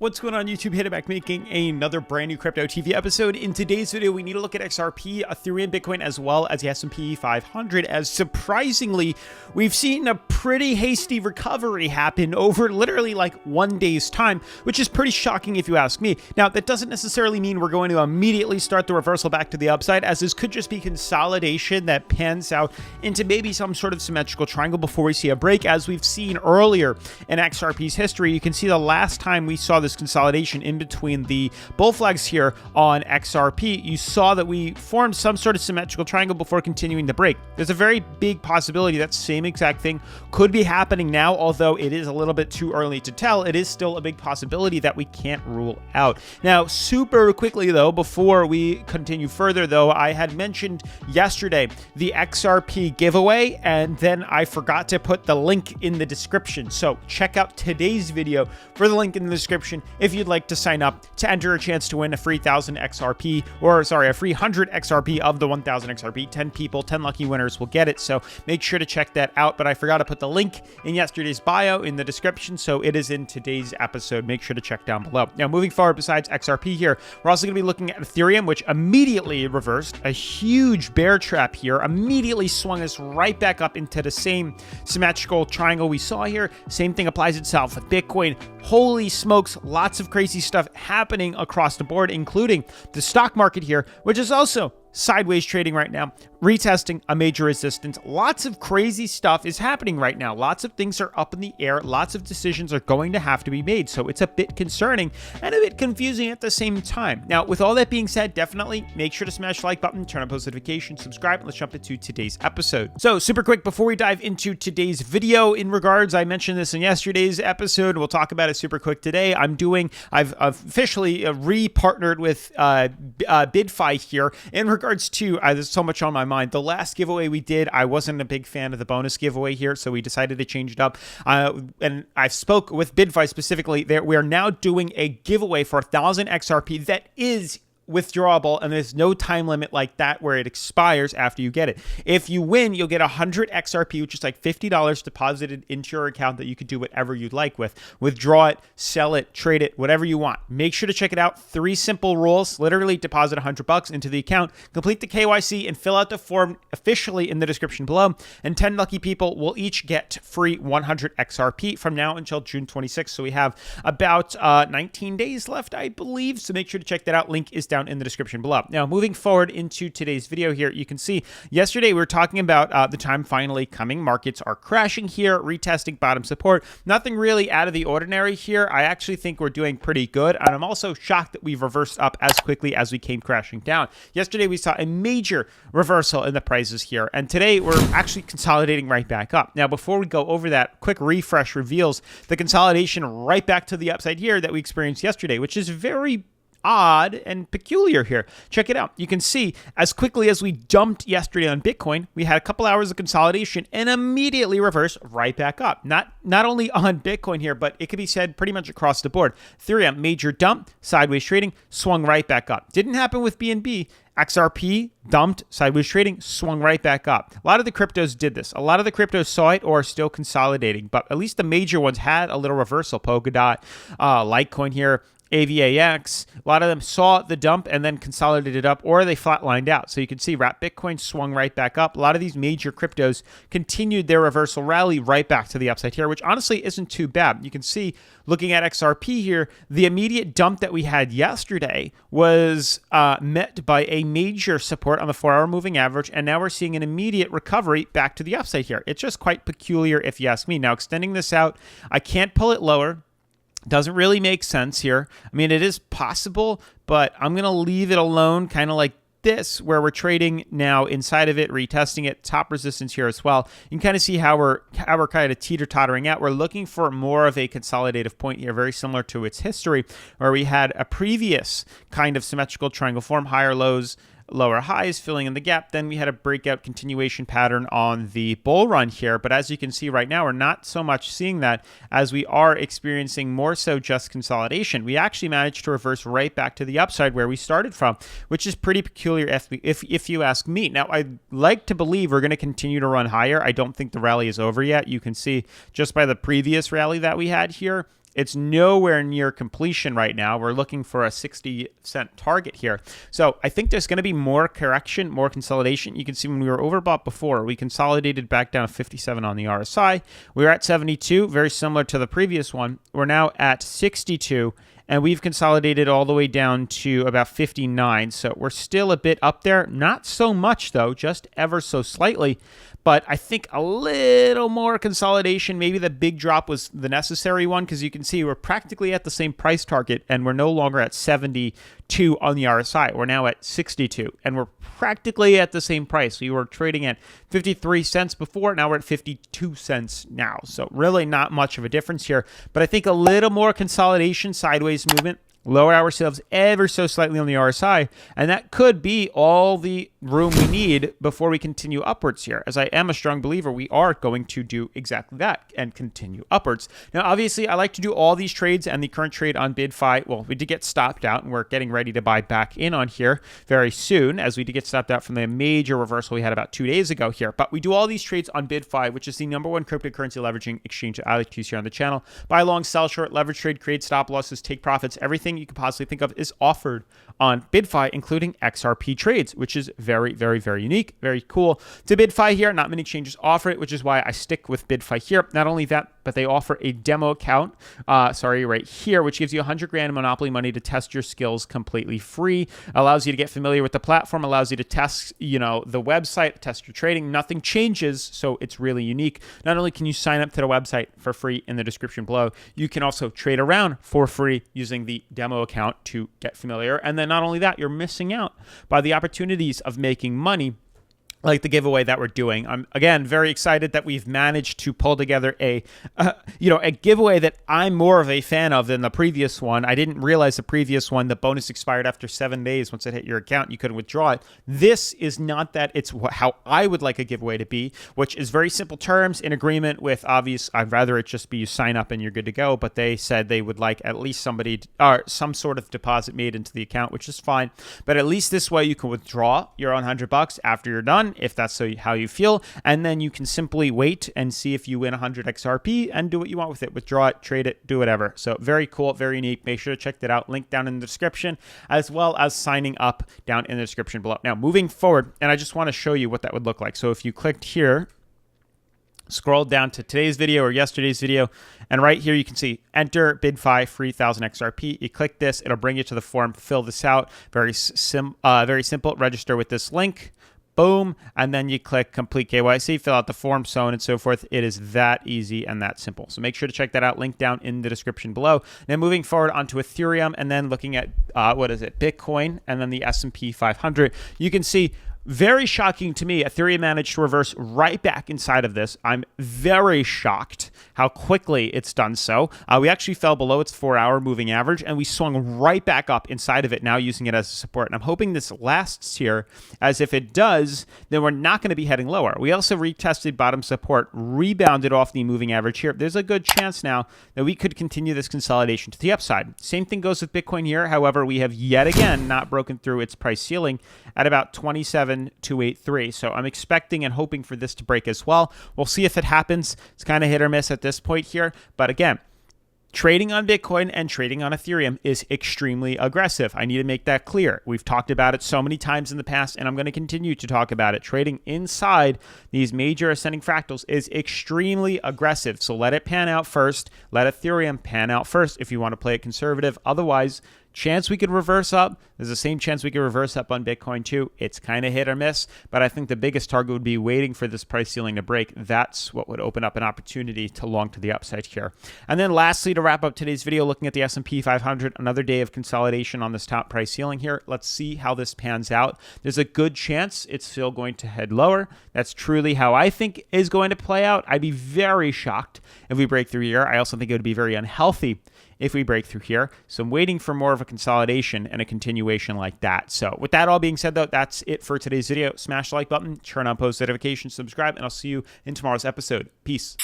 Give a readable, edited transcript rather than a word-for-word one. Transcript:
What's going on YouTube? Hit it back making another brand new Crypto TV episode. In today's video, we need to look at XRP, Ethereum, Bitcoin, as well as the S&P 500, as surprisingly, we've seen a pretty hasty recovery happen over literally like 1 day's time, which is pretty shocking if you ask me. Now, that doesn't necessarily mean we're going to immediately start the reversal back to the upside, as this could just be consolidation that pans out into maybe some sort of symmetrical triangle before we see a break. As we've seen earlier in XRP's history, you can see the last time we saw this consolidation in between the bull flags here on XRP, you saw that we formed some sort of symmetrical triangle before continuing the break. There's a very big possibility that same exact thing could be happening now, although it is a little bit too early to tell. It is still a big possibility that we can't rule out. Now, super quickly though, before we continue further though, I had mentioned yesterday the XRP giveaway, and then I forgot to put the link in the description. So check out today's video for the link in the description if you'd like to sign up to enter a chance to win a free 1,000 XRP, or sorry, a free 100 XRP of the 1,000 XRP. 10 people, 10 lucky winners will get it. So make sure to check that out. But I forgot to put the link in yesterday's bio in the description, so it is in today's episode. Make sure to check down below. Now, moving forward, besides XRP here, we're also going to be looking at Ethereum, which immediately reversed a huge bear trap here, immediately swung us right back up into the same symmetrical triangle we saw here. Same thing applies itself with Bitcoin. Holy smokes, lots of crazy stuff happening across the board, including the stock market here, which is also sideways trading right now, retesting a major resistance. Lots of crazy stuff is happening right now. Lots of things are up in the air. Lots of decisions are going to have to be made. So it's a bit concerning and a bit confusing at the same time. Now, with all that being said, definitely make sure to smash the like button, turn on post notifications, subscribe, and let's jump into today's episode. So super quick before we dive into today's video, in regards, I mentioned this in yesterday's episode. We'll talk about it super quick today. I've officially re-partnered with BYDFI here in regards to, there's so much on my mind. The last giveaway we did, I wasn't a big fan of the bonus giveaway here, so we decided to change it up. And I spoke with BYDFI specifically. We are now doing a giveaway for 1,000 XRP that is withdrawable, and there's no time limit like that where it expires after you get it. If you win, you'll get 100 XRP, which is like $50 deposited into your account that you could do whatever you'd like with. Withdraw it, sell it, trade it, whatever you want. Make sure to check it out. 3 simple rules. Literally deposit $100 into the account, complete the KYC, and fill out the form officially in the description below. And 10 lucky people will each get free 100 XRP from now until June 26th. So we have about 19 days left, I believe. So make sure to check that out. Link is down in the description below. Now, moving forward into today's video here, you can see yesterday we were talking about the time finally coming. Markets are crashing here, retesting bottom support. Nothing really out of the ordinary here. I actually think we're doing pretty good, and I'm also shocked that we've reversed up as quickly as we came crashing down. Yesterday we saw a major reversal in the prices here, and today we're actually consolidating right back up. Now, before we go over that, quick refresh reveals the consolidation right back to the upside here that we experienced yesterday, which is very odd and peculiar here. Check it out. You can see as quickly as we jumped yesterday on Bitcoin, we had a couple hours of consolidation and immediately reversed right back up. Not only on Bitcoin here, but it could be said pretty much across the board. Ethereum, major dump, sideways trading, swung right back up. Didn't happen with BNB. XRP dumped, sideways trading, swung right back up. A lot of the cryptos did this. A lot of the cryptos saw it or are still consolidating, but at least the major ones had a little reversal. Polkadot, Litecoin here, AVAX, a lot of them saw the dump and then consolidated up, or they flatlined out. So you can see Wrap Bitcoin swung right back up. A lot of these major cryptos continued their reversal rally right back to the upside here, which honestly isn't too bad. You can see, looking at XRP here, the immediate dump that we had yesterday was met by a major support on the 4-hour moving average, and now we're seeing an immediate recovery back to the upside here. It's just quite peculiar if you ask me. Now, extending this out, I can't pull it lower. Doesn't really make sense here. I mean, it is possible, but I'm going to leave it alone, kind of like this, where we're trading now inside of it, retesting it, top resistance here as well. You can kind of see how we're kind of teeter-tottering out. We're looking for more of a consolidative point here, very similar to its history, where we had a previous kind of symmetrical triangle form, higher lows, lower highs, filling in the gap. Then we had a breakout continuation pattern on the bull run here. But as you can see right now, we're not so much seeing that, as we are experiencing more so just consolidation. We actually managed to reverse right back to the upside where we started from, which is pretty peculiar if you ask me. Now, I'd like to believe we're going to continue to run higher. I don't think the rally is over yet. You can see just by the previous rally that we had here, It's nowhere near completion right now. We're looking for a 60-cent target here. So I think there's going to be more correction, more consolidation. You can see when we were overbought before, we consolidated back down to 57 on the RSI. We were at 72, very similar to the previous one. We're now at 62, and we've consolidated all the way down to about 59. So we're still a bit up there. Not so much, though, just ever so slightly. But I think a little more consolidation, maybe the big drop was the necessary one, because you can see we're practically at the same price target, and we're no longer at 72 on the RSI. We're now at 62, and we're practically at the same price. We were trading at 53 cents before. Now we're at 52 cents now. So really not much of a difference here. But I think a little more consolidation, sideways movement, lower ourselves ever so slightly on the RSI, and that could be all the room we need before we continue upwards here. As I am a strong believer, we are going to do exactly that and continue upwards. Now, obviously, I like to do all these trades, and the current trade on BYDFI, well, we did get stopped out, and we're getting ready to buy back in on here very soon, as we did get stopped out from the major reversal we had about 2 days ago here. But we do all these trades on BYDFI, which is the #1 cryptocurrency leveraging exchange that I like to use here on the channel. Buy long, sell short, leverage trade, create stop losses, take profits, everything you could possibly think of is offered on BYDFI, including XRP trades, which is very, very, very unique, very cool to BYDFI here. Not many exchanges offer it, which is why I stick with BYDFI here. Not only that, but they offer a demo account, right here, which gives you 100 grand Monopoly money to test your skills completely free. Allows you to get familiar with the platform, allows you to test, the website, test your trading. Nothing changes, so it's really unique. Not only can you sign up to the website for free in the description below, you can also trade around for free using the demo account to get familiar. And then not only that, you're missing out by the opportunities of making money, like the giveaway that we're doing. I'm, again, very excited that we've managed to pull together a giveaway that I'm more of a fan of than the previous one. I didn't realize the previous one, the bonus expired after 7 days. Once it hit your account, you couldn't withdraw it. This is not that. It's how I would like a giveaway to be, which is very simple terms in agreement with I'd rather it just be you sign up and you're good to go. But they said they would like at least some sort of deposit made into the account, which is fine. But at least this way you can withdraw your own $100 after you're done, if that's how you feel, and then you can simply wait and see if you win 100 XRP and do what you want with it. Withdraw it, trade it, do whatever. So very cool, very unique. Make sure to check that out. Link down in the description, as well as signing up down in the description below. Now, moving forward, and I just want to show you what that would look like. So if you clicked here, scroll down to today's video or yesterday's video, and right here you can see enter BYDFI free 1000 XRP. You click this, it'll bring you to the form. Fill this out. Very simple. Register with this link. Boom, and then you click complete KYC, fill out the form, so on and so forth. It is that easy and that simple. So make sure to check that out. Link down in the description below. Now moving forward onto Ethereum, and then looking at Bitcoin, and then the S&P 500. You can see, very shocking to me, Ethereum managed to reverse right back inside of this. I'm very shocked how quickly it's done so. We actually fell below its 4-hour moving average, and we swung right back up inside of it, now using it as a support. And I'm hoping this lasts here, as if it does, then we're not going to be heading lower. We also retested bottom support, rebounded off the moving average here. There's a good chance now that we could continue this consolidation to the upside. Same thing goes with Bitcoin here. However, we have yet again not broken through its price ceiling at about 27,283. So I'm expecting and hoping for this to break as well. We'll see if it happens. It's kind of hit or miss at this point here. But again, trading on Bitcoin and trading on Ethereum is extremely aggressive. I need to make that clear. We've talked about it so many times in the past, and I'm going to continue to talk about it. Trading inside these major ascending fractals is extremely aggressive. So let it pan out first. Let Ethereum pan out first if you want to play it conservative. Otherwise, chance we could reverse up. There's the same chance we could reverse up on Bitcoin too. It's kind of hit or miss, but I think the biggest target would be waiting for this price ceiling to break. That's what would open up an opportunity to long to the upside here. And then lastly, to wrap up today's video, looking at the S&P 500, another day of consolidation on this top price ceiling here. Let's see how this pans out. There's a good chance it's still going to head lower. That's truly how I think is going to play out. I'd be very shocked if we break through here. I also think it would be very unhealthy if we break through here. So I'm waiting for more of a consolidation and a continuation like that. So with that all being said, though, that's it for today's video. Smash the like button, turn on post notifications, subscribe, and I'll see you in tomorrow's episode. Peace.